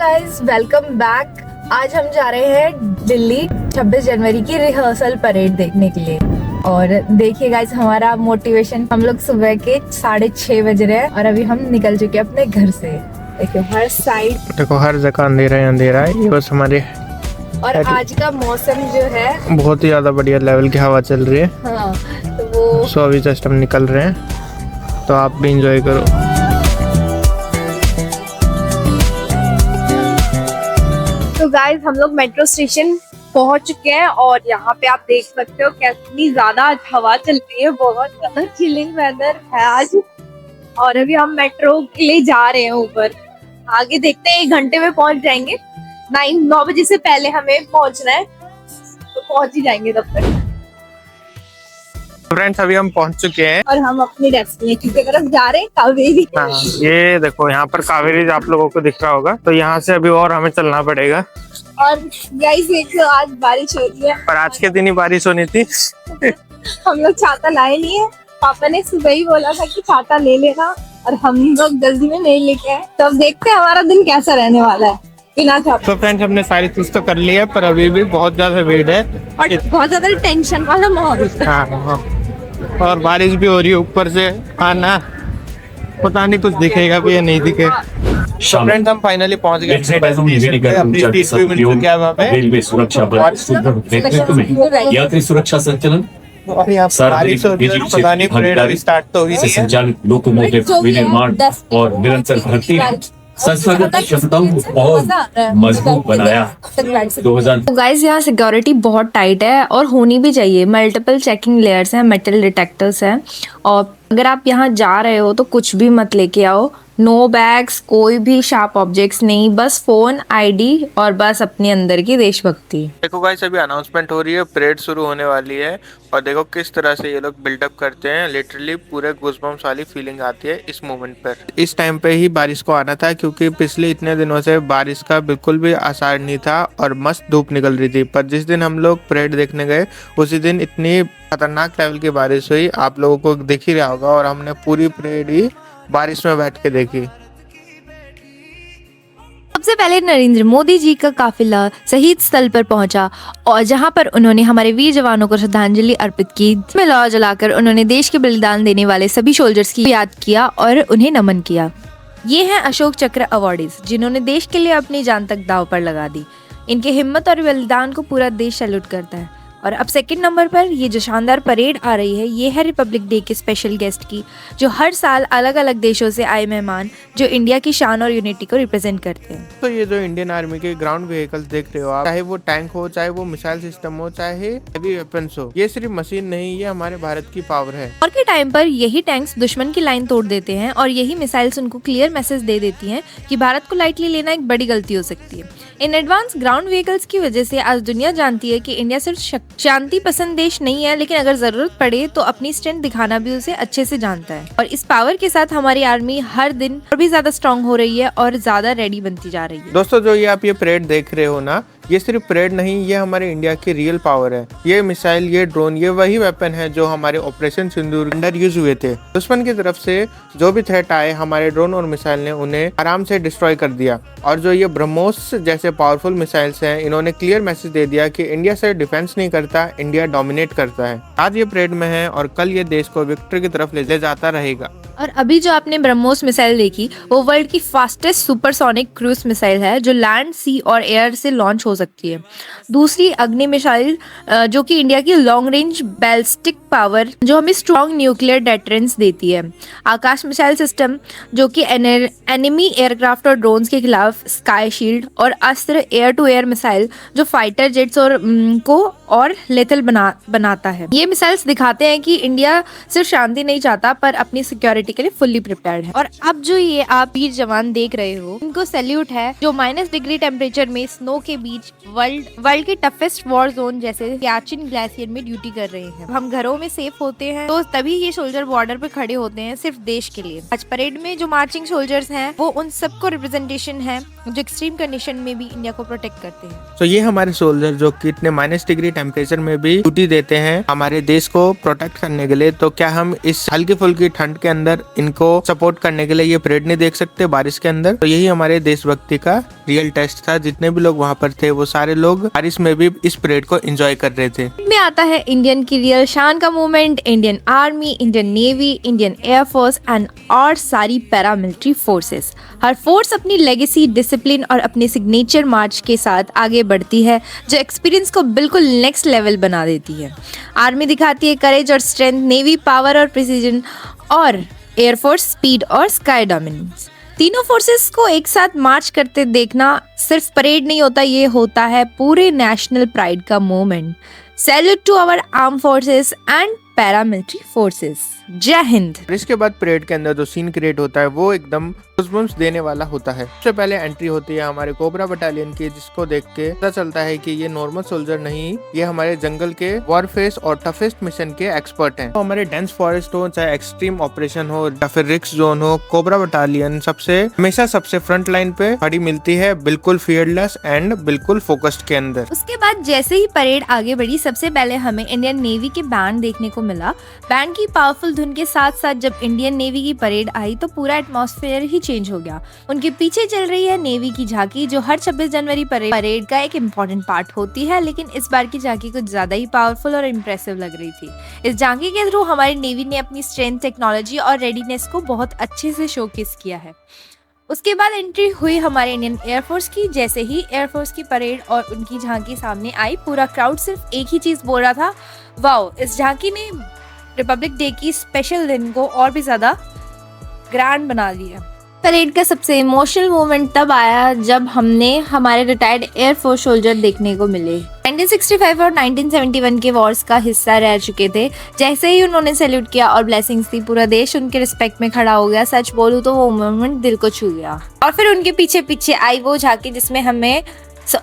Guys, welcome back. आज हम जा रहे हैं दिल्ली 26 जनवरी की रिहर्सल परेड देखने के लिए। और देखिए गाइस, हमारा मोटिवेशन, हम लोग सुबह के 6:30 बज रहे हैं और अभी हम निकल चुके हैं अपने घर से। देखो हर साइड, देखो हर जगह अंधेरा ही अंधेरा है। ये बस हमारे और आज का मौसम जो है बहुत ही ज्यादा बढ़िया लेवल की हवा चल रही है। हाँ, तो वो सो अभी जस्ट हम निकल रहे हैं, तो आप भी इंजॉय करो। तो गाइस, हम लोग मेट्रो स्टेशन पहुंच चुके हैं और यहाँ पे आप देख सकते हो कितनी ज्यादा हवा चल रही है। बहुत ज्यादा चिलिंग वेदर है आज। और अभी हम मेट्रो के लिए जा रहे हैं ऊपर। आगे देखते हैं, 1 घंटे में पहुंच जाएंगे। 9 बजे से पहले हमें पहुंचना है, तो पहुंच ही जाएंगे तब तक। फ्रेंड्स, अभी हम पहुंच चुके हैं और हम अपनी डेस्टिनेशन की तरफ जा रहे हैं, कावेरी। हाँ, ये देखो यहाँ पर कावेरी आप लोगों को दिख रहा होगा। तो यहाँ से अभी और हमें चलना पड़ेगा। और गाइस देखो, आज बारिश हो रही है। पर आज के दिन ही बारिश होनी थी। हम लोग छाता लाए नहीं है। पापा ने सुबह ही बोला था कि छाता ले लेना, और हम लोग जल्दी में नहीं लेके आए। तो अब देखते हैं हमारा दिन कैसा रहने वाला है बिना छाता। तो फ्रेंड्स, हमने सारी चीज तो कर ली है, पर अभी भी बहुत ज्यादा भीड़ है और बहुत ज्यादा टेंशन वाला माहौल है। हाँ, और बारिश भी हो रही है ऊपर से। आना पता नहीं कुछ दिखेगा भी या नहीं दिखेगा। तो फ्रेंड्स, हम फाइनली पहुंच गए रेलवे सुरक्षा बल नेतृत्व में यात्री सुरक्षा संचालन और यहाँ बारिश हो रही है, पता नहीं परेड स्टार्ट तो हुई से संचालित लोकोमोटिव विनिर्माण और निरंतर भर्ती संस्थागत क्षमताओं को और मजबूत बनाया। 2000 तो गाइस, यहाँ सिक्योरिटी बहुत टाइट है और होनी भी चाहिए। मल्टीपल चेकिंग लेयर्स हैं, मेटल डिटेक्टर्स हैं। और अगर आप यहाँ जा रहे हो तो कुछ भी मत लेके आओ। नो बैग्स, कोई भी शार्प ऑब्जेक्ट्स नहीं, बस फोन, आईडी और बस अपने अंदर की देशभक्ति। देखो गाइस, अभी अनाउंसमेंट हो रही है, परेड शुरू होने वाली है। और देखो किस तरह से ये लोग बिल्डअप करते हैं। लिटरली पूरे गूज़बम्प्स वाली फीलिंग आती है इस मोमेंट पर। इस टाइम पे ही बारिश को आना था, क्योंकि पिछले इतने दिनों से बारिश का बिल्कुल भी आसार नहीं था और मस्त धूप निकल रही थी। पर जिस दिन हम लोग परेड देखने गए, उसी दिन इतनी खतरनाक लेवल की बारिश हुई, आप लोगों को दिख ही रहा होगा। और हमने पूरी परेड ही बारिश में बैठ के देखी। सबसे पहले नरेंद्र मोदी जी का काफिला शहीद स्थल पर पहुंचा और जहां पर उन्होंने हमारे वीर जवानों को श्रद्धांजलि अर्पित की। में लौ जलाकर उन्होंने देश के बलिदान देने वाले सभी सोल्जर्स की याद किया और उन्हें नमन किया। ये हैं अशोक चक्र अवॉर्डीज, जिन्होंने देश के लिए अपनी जान तक दांव पर लगा दी। इनके हिम्मत और बलिदान को पूरा देश सैल्यूट करता है। और अब सेकंड नंबर पर ये जो शानदार परेड आ रही है, ये है रिपब्लिक डे के स्पेशल गेस्ट की, जो हर साल अलग अलग देशों से आए मेहमान जो इंडिया की शान और यूनिटी को रिप्रेजेंट करते हैं। तो ये जो इंडियन आर्मी के ग्राउंड व्हीकल्स देख रहे हो आप, चाहे वो टैंक हो, चाहे वो मिसाइल सिस्टम हो, चाहे हेवी वेपन्स हो, ये सिर्फ मशीन नहीं, ये हमारे भारत की पावर है। और के टाइम पर यही टैंक्स दुश्मन की लाइन तोड़ देते हैं और यही मिसाइल्स उनको क्लियर मैसेज दे देती हैं कि भारत को लाइटली लेना एक बड़ी गलती हो सकती है। इन एडवांस ग्राउंड व्हीकल्स की वजह से आज दुनिया जानती है कि इंडिया सिर्फ शांति पसंद देश नहीं है, लेकिन अगर जरूरत पड़े तो अपनी स्ट्रेंथ दिखाना भी उसे अच्छे से जानता है। और इस पावर के साथ हमारी आर्मी हर दिन और भी ज्यादा स्ट्रांग हो रही है और ज्यादा रेडी बनती जा रही है। दोस्तों, जो ये आप ये परेड देख रहे हो ना, ये सिर्फ परेड नहीं, ये हमारे इंडिया की रियल पावर है। ये मिसाइल, ये ड्रोन, ये वही वेपन है जो हमारे ऑपरेशन सिंदूर अंडर यूज हुए थे। दुश्मन की तरफ से जो भी थ्रेट आए, हमारे ड्रोन और मिसाइल ने उन्हें आराम से डिस्ट्रॉय कर दिया। और जो ये ब्रह्मोस जैसे पावरफुल मिसाइल्स हैं, इन्होंने क्लियर मैसेज दे दिया कि इंडिया से डिफेंस नहीं करता, इंडिया डोमिनेट करता है। आज ये परेड में है और कल ये देश को विक्ट्री की तरफ ले जाता रहेगा। और अभी जो आपने ब्रह्मोस मिसाइल देखी, वो वर्ल्ड की फास्टेस्ट सुपरसोनिक क्रूज मिसाइल है, जो लैंड, सी और एयर से लॉन्च हो सकती है। दूसरी अग्नि मिसाइल, जो कि इंडिया की लॉन्ग रेंज बैलिस्टिक पावर, जो हमें स्ट्रॉन्ग न्यूक्लियर डेटरेंस देती है। आकाश मिसाइल सिस्टम, जो कि एनिमी एयरक्राफ्ट और ड्रोन्स के खिलाफ स्काई शील्ड। और अस्त्र एयर टू एयर मिसाइल, जो फाइटर जेट्स को और लेथल बनाता है। ये मिसाइल्स दिखाते हैं कि इंडिया सिर्फ शांति नहीं चाहता, पर अपनी सिक्योरिटी के लिए फुल्ली प्रिपेयर्ड है। और अब जो ये आप वीर जवान देख रहे हो, इनको सैल्यूट है, जो -डिग्री टेम्परेचर में स्नो के बीच वर्ल्ड के टफेस्ट वॉर जोन जैसे सियाचिन ग्लेशियर में ड्यूटी कर रहे हैं। हम घरों में सेफ होते हैं तो तभी ये सोल्जर बॉर्डर पे खड़े होते हैं, सिर्फ देश के लिए। आज परेड में जो मार्चिंग सोल्जर्स हैं, वो उन सबको रिप्रेजेंटेशन है जो एक्सट्रीम कंडीशन में भी इंडिया को प्रोटेक्ट करते हैं। तो ये हमारे सोल्जर जो कि इतने -डिग्री टेम्परेचर में भी ड्यूटी देते हैं हमारे देश को प्रोटेक्ट करने के लिए। तो क्या हम इस हल्की फुल्की ठंड के अंदर अंदर इनको सपोर्ट करने के लिए ये परेड नहीं देख सकते बारिश के अंदर। तो यही हमारे देशभक्ति का रियल टेस्ट था। जितने भी लोग वहाँ पर थे वो सारे लोग बारिश में भी इस परेड को एंजॉय कर रहे थे। में आता है इंडियन की रियल शान का movement, Indian army, Indian navy, Indian air force and और सारी पैरामिलिट्री फोर्सेस। हर फोर्स अपनी लेगेसी, डिसिप्लिन और अपने सिग्नेचर मार्च के साथ आगे बढ़ती है, जो एक्सपीरियंस को बिल्कुल नेक्स्ट लेवल बना देती है। आर्मी दिखाती है करेज और स्ट्रेंथ, नेवी पावर और प्रिसीजन और एयरफोर्स स्पीड और स्काई डोमिनेंस। तीनों फोर्सेस को एक साथ मार्च करते देखना सिर्फ परेड नहीं होता, ये होता है पूरे नेशनल प्राइड का moment. Salute to our arm forces and paramilitary forces. जय हिंद। इसके बाद परेड के अंदर जो सीन क्रिएट होता है वो एकदम गूज़बम्प्स देने वाला होता है। सबसे पहले एंट्री होती है हमारे कोबरा बटालियन की, जिसको देख के पता चलता है कि ये नॉर्मल सोल्जर नहीं, ये हमारे जंगल के वॉरफेस और टफेस्ट मिशन के एक्सपर्ट हैं। तो हमारे डेंस फॉरेस्ट हो, चाहे एक्सट्रीम ऑपरेशन हो या फिर रिस्क जोन हो, कोबरा बटालियन हमेशा सबसे फ्रंट लाइन पे खड़ी मिलती है, बिल्कुल फियरलेस एंड बिल्कुल फोकस्ड के अंदर। उसके बाद जैसे ही परेड आगे बढ़ी, सबसे पहले हमें इंडियन नेवी के बैंड देखने को मिला। बैंड की पावरफुल धुन के साथ साथ जब इंडियन नेवी की परेड आई तो पूरा एटमॉस्फेयर ही चेंज हो गया। उनके पीछे चल रही है नेवी की झांकी, जो हर 26 जनवरी परेड का एक इम्पोर्टेंट पार्ट होती है, लेकिन इस बार की झांकी कुछ ज्यादा ही पावरफुल और इम्प्रेसिव लग रही थी। इस झांकी के थ्रू हमारी नेवी ने अपनी स्ट्रेंथ, टेक्नोलॉजी और रेडीनेस को बहुत अच्छे से शोकेस किया है। उसके बाद एंट्री हुई हमारे इंडियन एयरफोर्स की। जैसे ही एयरफोर्स की परेड और उनकी झांकी सामने आई, पूरा क्राउड सिर्फ एक ही चीज बोल रहा था, वाओ, इस झांकी ने रिपब्लिक डे की स्पेशल दिन को और भी ज्यादा ग्रैंड बना दिया। परेड का सबसे इमोशनल मोमेंट तब आया जब हमने हमारे रिटायर्ड एयरफोर्स सोल्जर देखने को मिले। 1965 और 1971 के वॉर्स का हिस्सा रह चुके थे। जैसे ही उन्होंने सैल्यूट किया और ब्लेसिंग्स दी, पूरा देश उनके रिस्पेक्ट में खड़ा हो गया। सच बोलूं तो वो मोमेंट दिल को छू गया। और फिर उनके पीछे पीछे आई वो झांकी जिसमें हमें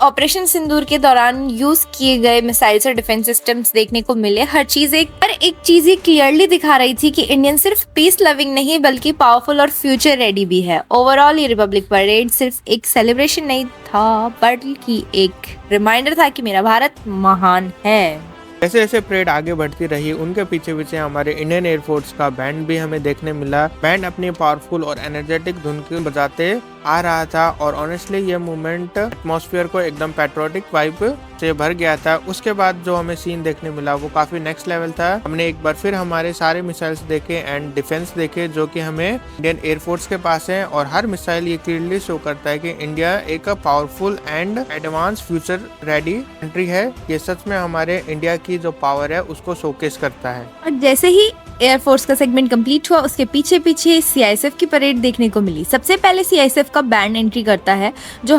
ऑपरेशन सिंदूर के दौरान यूज किए गए मिसाइल्स और डिफेंस सिस्टम्स देखने को मिले। हर चीज एक चीज ये क्लियरली दिखा रही थी कि इंडियन सिर्फ पीस लविंग नहीं बल्कि पावरफुल और फ्यूचर रेडी भी है। ओवरऑल ये रिपब्लिक परेड सिर्फ एक सेलिब्रेशन नहीं था, बल्कि एक रिमाइंडर था कि मेरा भारत महान है। जैसे जैसे परेड आगे बढ़ती रही, उनके पीछे पीछे हमारे इंडियन एयरफोर्स का बैंड भी हमें देखने मिला। बैंड अपनी पावरफुल और एनर्जेटिक धुन के बजाते आ रहा था और ऑनेस्टली ये मूवमेंट एटमॉस्फेयर को एकदम पैट्रियोटिक वाइब से भर गया था। उसके बाद जो हमें सीन देखने मिला वो काफी नेक्स्ट लेवल था। हमने एक बार फिर हमारे सारे मिसाइल्स देखे एंड डिफेंस देखे जो कि हमें इंडियन एयरफोर्स के पास है, और हर मिसाइल ये क्लियरली शो करता है कि इंडिया एक powerful and advance future ready country है। ये सच में हमारे इंडिया की जो पावर है उसको शोकेस करता है। और जैसे ही एयरफोर्स का सेगमेंट कंप्लीट हुआ, उसके पीछे पीछे सीआईएसएफ की परेड देखने को मिली। सबसे पहले सीआईएसएफ का बैंड एंट्री करता है, जो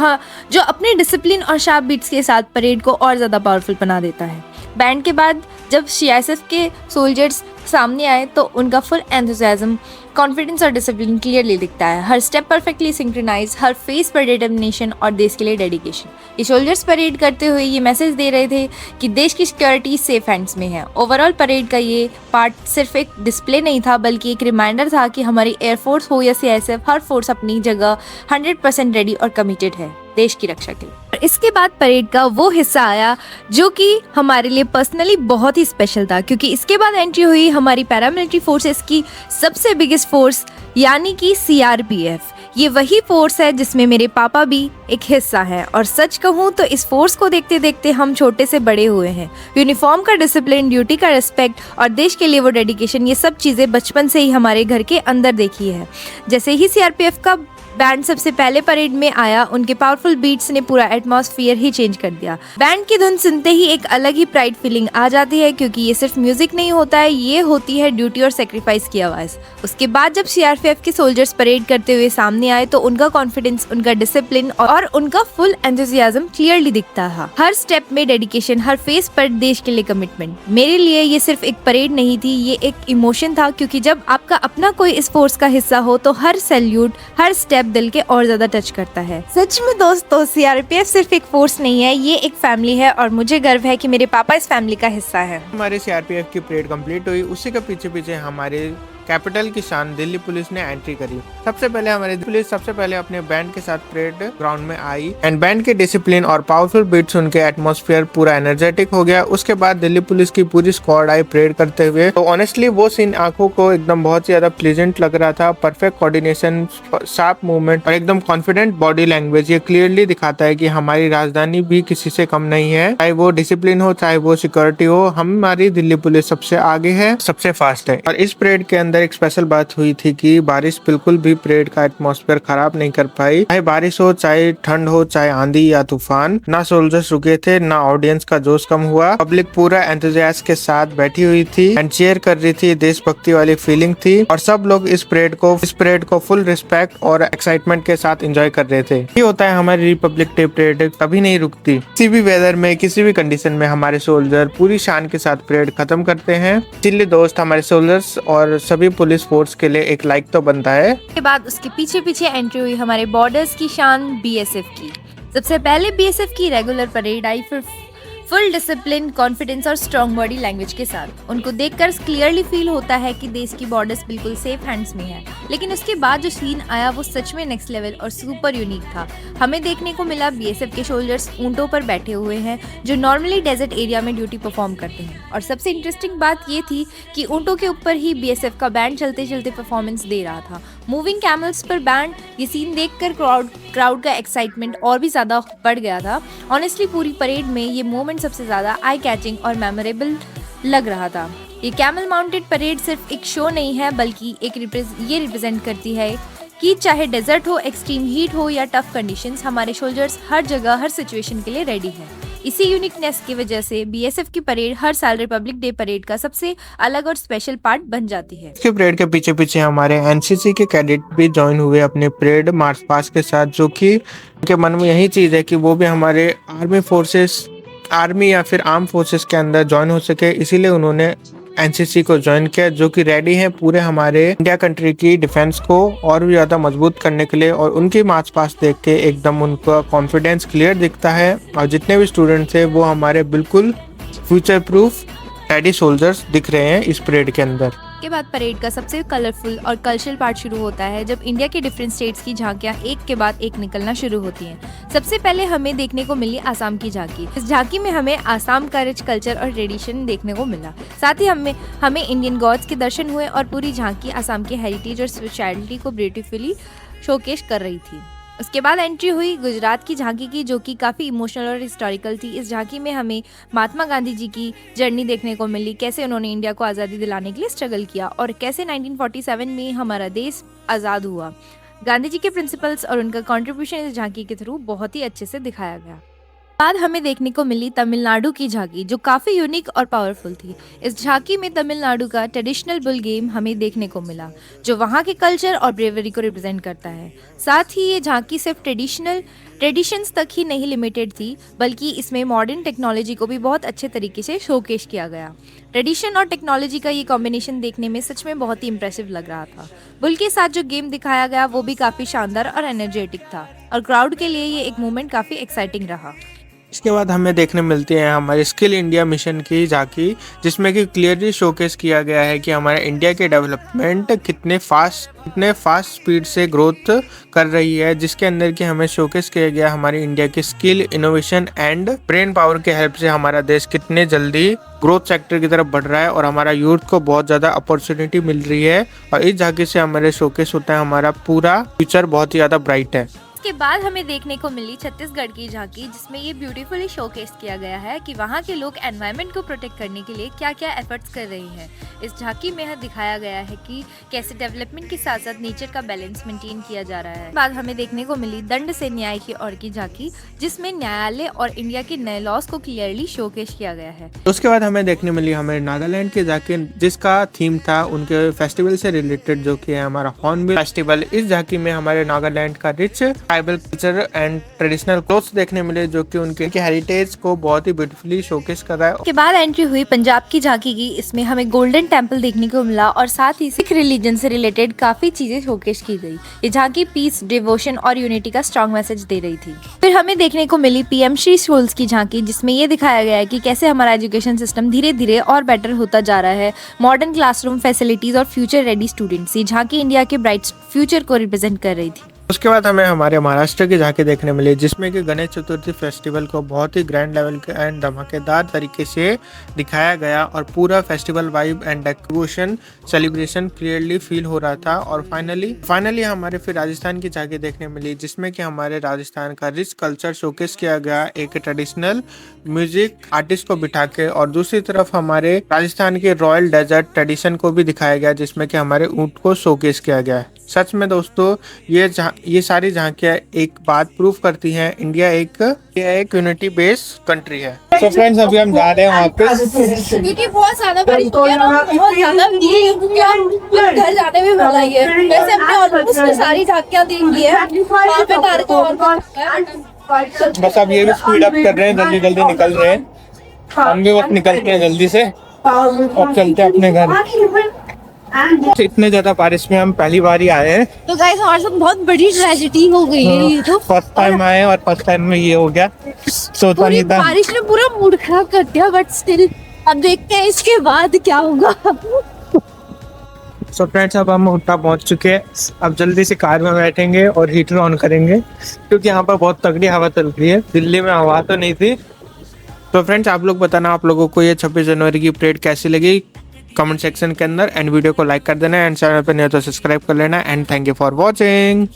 अपने डिसिप्लिन और शार्प बीट्स के साथ परेड को और ज्यादा पावरफुल बना देता है। बैंड के बाद जब सीआईएसएफ के सोल्जर्स सामने आए तो उनका फुल एंथुसियाज्म, कॉन्फिडेंस और डिसिप्लिन क्लियरली दिखता है। हर स्टेप परफेक्टली सिंक्रोनाइज, हर फेस पर डिटर्मिनेशन और देश के लिए डेडिकेशन। ये सोल्जर्स परेड करते हुए ये मैसेज दे रहे थे कि देश की सिक्योरिटी सेफ हैंड्स में है। ओवरऑल परेड का ये पार्ट सिर्फ एक डिस्प्ले नहीं था बल्कि एक रिमाइंडर था कि हमारी एयरफोर्स हो या सीआईएसएफ, हर फोर्स अपनी जगह 100% रेडी और कमिटेड है देश की रक्षा के लिए। और इसके बाद परेड का वो हिस्सा आया जो कि हमारे लिए पर्सनली बहुत ही स्पेशल था, क्योंकि इसके बाद एंट्री हुई हमारी पैरामिलिट्री फोर्सेस की सबसे बिगेस्ट फोर्स यानी कि सीआरपीएफ। ये वही फोर्स है जिसमें मेरे पापा भी एक हिस्सा है, और सच कहूँ तो इस फोर्स को देखते देखते हम छोटे से बड़े हुए हैं। यूनिफॉर्म का डिसिप्लिन, ड्यूटी का रिस्पेक्ट और देश के लिए वो डेडिकेशन, ये सब चीज़ें बचपन से ही हमारे घर के अंदर देखी है। जैसे ही सीआरपीएफ का बैंड सबसे पहले परेड में आया, उनके पावरफुल बीट्स ने पूरा एटमॉस्फेयर ही चेंज कर दिया। बैंड की धुन सुनते ही एक अलग ही प्राइड फीलिंग आ जाती है, क्योंकि ये सिर्फ म्यूजिक नहीं होता है, ये होती है ड्यूटी और सेक्रीफाइस की आवाज। उसके बाद जब सीआरपीएफ के सोल्जर्स परेड करते हुए सामने आए तो उनका कॉन्फिडेंस, उनका डिसिप्लिन और उनका फुल एंथुसियाज्म क्लियरली दिखता था। हर स्टेप में डेडिकेशन, हर फेस पर देश के लिए कमिटमेंट। मेरे लिए ये सिर्फ एक परेड नहीं थी, ये एक इमोशन था, क्योंकि जब आपका अपना कोई इस फोर्स का हिस्सा हो तो हर सैल्यूट, हर स्टेप दिल के और ज्यादा टच करता है। सच में दोस्तों, सीआरपीएफ सिर्फ एक फोर्स नहीं है, ये एक फैमिली है, और मुझे गर्व है कि मेरे पापा इस फैमिली का हिस्सा है। हमारे सीआरपीएफ की परेड कंप्लीट हुई, उसी के पीछे पीछे हमारे कैपिटल की शान दिल्ली पुलिस ने एंट्री करी। सबसे पहले हमारी पुलिस सबसे पहले अपने बैंड के साथ परेड ग्राउंड में आई एंड बैंड के डिसिप्लिन और पावरफुल बीट सुन के एटमॉस्फेयर पूरा एनर्जेटिक हो गया। उसके बाद दिल्ली पुलिस की पूरी स्क्वाड आई परेड करते हुए। तो ऑनेस्टली वो सीन आंखों को एकदम बहुत ज्यादा प्लीजेंट लग रहा था। परफेक्ट कोऑर्डिनेशन, शार्प मूवमेंट और एकदम कॉन्फिडेंट बॉडी लैंग्वेज, ये क्लियरली दिखाता है कि हमारी राजधानी भी किसी से कम नहीं है। चाहे वो डिसिप्लिन हो, चाहे वो सिक्योरिटी हो, हमारी दिल्ली पुलिस सबसे आगे है, सबसे फास्ट है। और इस परेड के अंदर एक स्पेशल बात हुई थी कि बारिश बिल्कुल भी परेड का एटमॉस्फेयर खराब नहीं कर पाई। चाहे बारिश हो, चाहे ठंड हो, चाहे आंधी या तूफान, ना सोल्जर्स रुके थे, ना ऑडियंस का जोश कम हुआ। पब्लिक पूरा एंथुसियाज्म के साथ बैठी हुई थी एंड चीयर कर रही थी। देशभक्ति वाली फीलिंग थी और सब लोग इस परेड को फुल रिस्पेक्ट और एक्साइटमेंट के साथ एंजॉय कर रहे थे। ये होता है हमारी रिपब्लिक डे परेड, कभी नहीं रुकती। किसी भी वेदर में, किसी भी कंडीशन में हमारे सोल्जर पूरी शान के साथ परेड खत्म करते हैं। इसीलिए दोस्त, हमारे सोल्जर्स और सभी पुलिस फोर्स के लिए एक लाइक तो बनता है। के बाद उसके पीछे पीछे एंट्री हुई हमारे बॉर्डर्स की शान बीएसएफ की। सबसे पहले बीएसएफ की रेगुलर परेड आई, फिर फुल डिसिप्लिन, कॉन्फिडेंस और स्ट्रॉन्ग बॉडी लैंग्वेज के साथ। उनको देखकर क्लियरली फील होता है कि देश की बॉर्डर्स बिल्कुल सेफ हैंड्स में है। लेकिन उसके बाद जो सीन आया वो सच में नेक्स्ट लेवल और सुपर यूनिक था। हमें देखने को मिला बीएसएफ के सोल्जर्स ऊंटों पर बैठे हुए हैं जो नॉर्मली डेजर्ट एरिया में ड्यूटी परफॉर्म करते हैं। और सबसे इंटरेस्टिंग बात ये थी कि ऊंटों के ऊपर ही बीएसएफ का बैंड चलते चलते परफॉर्मेंस दे रहा था। मूविंग कैमल्स पर बैंड, ये सीन देखकर क्राउड का एक्साइटमेंट और भी ज्यादा बढ़ गया था। ऑनेस्टली पूरी परेड में ये मोमेंट सबसे ज्यादा आई कैचिंग और मेमोरेबल लग रहा था। ये कैमल माउंटेड परेड सिर्फ एक शो नहीं है, बल्कि ये रिप्रेजेंट करती है कि चाहे डेजर्ट हो, एक्सट्रीम हीट हो या टफ कंडीशंस, हमारे सोल्जर्स हर जगह हर सिचुएशन के लिए रेडी हैं। इसी यूनिकनेस की वजह से बीएसएफ की परेड हर साल रिपब्लिक डे परेड का सबसे अलग और स्पेशल पार्ट बन जाती है। इसके परेड के पीछे पीछे हमारे एनसीसी के कैडेट भी ज्वाइन हुए अपने परेड मार्च पास्ट के साथ, जो कि उनके मन में यही चीज है कि वो भी हमारे आर्मी या फिर आर्म फोर्सेस के अंदर ज्वाइन हो सके। इसीलिए उन्होंने एनसीसी को ज्वाइन किया, जो कि रेडी है पूरे हमारे इंडिया कंट्री की डिफेंस को और भी ज्यादा मजबूत करने के लिए। और उनकी मार्च पास्ट देख के एकदम उनका कॉन्फिडेंस क्लियर दिखता है। और जितने भी स्टूडेंट थे वो हमारे बिल्कुल फ्यूचर प्रूफ रेडी सोल्जर्स दिख रहे हैं इस परेड के अंदर। के बाद परेड का सबसे कलरफुल और कल्चरल पार्ट शुरू होता है, जब इंडिया के डिफरेंट स्टेट्स की झांकियां एक के बाद एक निकलना शुरू होती हैं। सबसे पहले हमें देखने को मिली आसाम की झांकी। इस झांकी में हमें आसाम का रिच कल्चर और ट्रेडिशन देखने को मिला। साथ ही हमें इंडियन गॉड्स के दर्शन हुए और पूरी झांकी आसाम के हेरिटेज और स्पिरिचुअलिटी को ब्यूटीफुली शोकेस कर रही थी। उसके बाद एंट्री हुई गुजरात की झांकी की, जो कि काफ़ी इमोशनल और हिस्टोरिकल थी। इस झांकी में हमें महात्मा गांधी जी की जर्नी देखने को मिली, कैसे उन्होंने इंडिया को आज़ादी दिलाने के लिए स्ट्रगल किया और कैसे 1947 में हमारा देश आज़ाद हुआ। गांधी जी के प्रिंसिपल्स और उनका कंट्रीब्यूशन इस झांकी के थ्रू बहुत ही अच्छे से दिखाया गया। बाद हमें देखने को मिली तमिलनाडु की झांकी, जो काफ़ी यूनिक और पावरफुल थी। इस झांकी में तमिलनाडु का ट्रेडिशनल बुल गेम हमें देखने को मिला, जो वहाँ के कल्चर और ब्रेवरी को रिप्रेजेंट करता है। साथ ही ये झांकी सिर्फ ट्रेडिशंस तक ही नहीं लिमिटेड थी, बल्कि इसमें मॉडर्न टेक्नोलॉजी को भी बहुत अच्छे तरीके से शोकेस किया गया। ट्रेडिशन और टेक्नोलॉजी का ये कॉम्बिनेशन देखने में सच में बहुत ही इंप्रेसिव लग रहा था। बुल के साथ जो गेम दिखाया गया वो भी काफ़ी शानदार और एनर्जेटिक था और क्राउड के लिए ये एक मोमेंट काफ़ी एक्साइटिंग रहा। इसके बाद हमें देखने मिलती है हमारे स्किल इंडिया मिशन की झांकी, जिसमें कि क्लियरली शोकेस किया गया है कि हमारे इंडिया के डेवलपमेंट कितने फास्ट स्पीड से ग्रोथ कर रही है, जिसके अंदर कि हमें शोकेस किया गया हमारी इंडिया की skill, innovation and brain power के हेल्प से हमारा देश कितने जल्दी ग्रोथ सेक्टर की तरफ बढ़ रहा है और हमारा यूथ को बहुत ज़्यादा अपॉर्चुनिटी मिल रही है। और इस झांकी से हमारे शोकेस होता है हमारा पूरा फ्यूचर बहुत ही ज़्यादा ब्राइट है। इसके बाद हमें देखने को मिली छत्तीसगढ़ की झांकी, जिसमें ये ब्यूटीफुली शोकेस किया गया है कि वहाँ के लोग एनवायरनमेंट को प्रोटेक्ट करने के लिए क्या क्या एफर्ट्स कर रहे हैं। इस झांकी में दिखाया गया है कि कैसे डेवलपमेंट के साथ साथ नेचर का बैलेंस मेंटेन किया जा रहा है। बाद हमें देखने को मिली दंड से न्याय की ओर की झांकी, जिसमें न्यायालय और इंडिया के नए लॉज को क्लियरली शोकेस किया गया है। उसके बाद हमें देखने मिली हमें नागालैंड की झांकी, जिसका थीम था उनके फेस्टिवल से रिलेटेड, जो कि है हमारा हॉर्नबिल फेस्टिवल। इस झांकी में हमारे नागालैंड का rich tribal culture and traditional clothes देखने मिले जो कि उनके हेरिटेज को बहुत ही ब्यूटीफुली शोकेस कर रहा है। के बाद एंट्री हुई पंजाब की झांकी की। इसमें हमें गोल्डन टेम्पल देखने को मिला और साथ ही सिख रिलीजन से रिलेटेड काफी चीजें शोकेस की गई। ये झांकी पीस, डिवोशन और यूनिटी का स्ट्रॉन्ग मैसेज दे रही थी। फिर हमें देखने को मिली पीएम श्री स्कूल्स की झांकी, जिसमें ये दिखाया गया है कि कैसे हमारा एजुकेशन सिस्टम धीरे धीरे और बेटर होता जा रहा है। मॉडर्न क्लासरूम फैसिलिटीज और फ्यूचर रेडी स्टूडेंट्स। ये झांकी इंडिया के ब्राइट फ्यूचर को रिप्रेजेंट कर रही थी। उसके बाद हमें हमारे महाराष्ट्र की झांकी देखने मिली जिसमें कि गणेश चतुर्थी फेस्टिवल को बहुत ही ग्रैंड लेवल के एंड धमाकेदार तरीके से दिखाया गया और पूरा festival vibe and decoration celebration clearly feel हो रहा था। और फाइनली हमारे फिर राजस्थान की झांकी देखने मिली जिसमें कि हमारे राजस्थान का रिच कल्चर शोकेस किया गया एक ट्रेडिशनल म्यूजिक आर्टिस्ट को बिठा के, और दूसरी तरफ हमारे राजस्थान के रॉयल डेजर्ट ट्रेडिशन को भी दिखाया गया जिसमें कि हमारे ऊंट को शोकेस किया गया है। सच में दोस्तों ये सारी झांकियां एक बात प्रूव करती हैं, इंडिया एक यूनिटी बेस्ड कंट्री है। तो फ्रेंड्स अभी हम जा रहे हैं वापस क्योंकि बहुत ज्यादा बारिश हो गया ना, बहुत ज्यादा घर जाने में भला ही है। वैसे हमने ऑलमोस्ट सारी झांकियां देख ली है। वहाँ पे तार को और बस अब ये भी स्पीड अप कर रहे हैं, जल्दी जल्दी निकल रहे हैं। हम भी बस निकलते हैं जल्दी से और चलते हैं अपने घर। इतने ज्यादा बारिश में हम पहली बार ही आए हैं, तो गाइस हमारे साथ बहुत बड़ी ट्रेजेडी हो गई है। ये तो फर्स्ट टाइम आए और फर्स्ट टाइम में ये हो गया। सोचा नहीं था। बारिश ने पूरा मूड खराब कर दिया, बट स्टिल अब देखते हैं इसके बाद क्या होगा। सो फ्रेंड्स अब हम हुट्टा पहुंच चुके हैं। अब जल्दी से कार में बैठेंगे और हीटर ऑन करेंगे क्योंकि यहाँ पर बहुत तगड़ी हवा चल रही है। दिल्ली में हवा तो नहीं थी। तो फ्रेंड्स आप लोग बताना आप लोगों को ये 26 जनवरी की परेड कैसी लगी कमेंट सेक्शन के अंदर, एंड वीडियो को लाइक कर देना एंड चैनल पर नहीं हो तो सब्सक्राइब कर लेना and thank you for watching.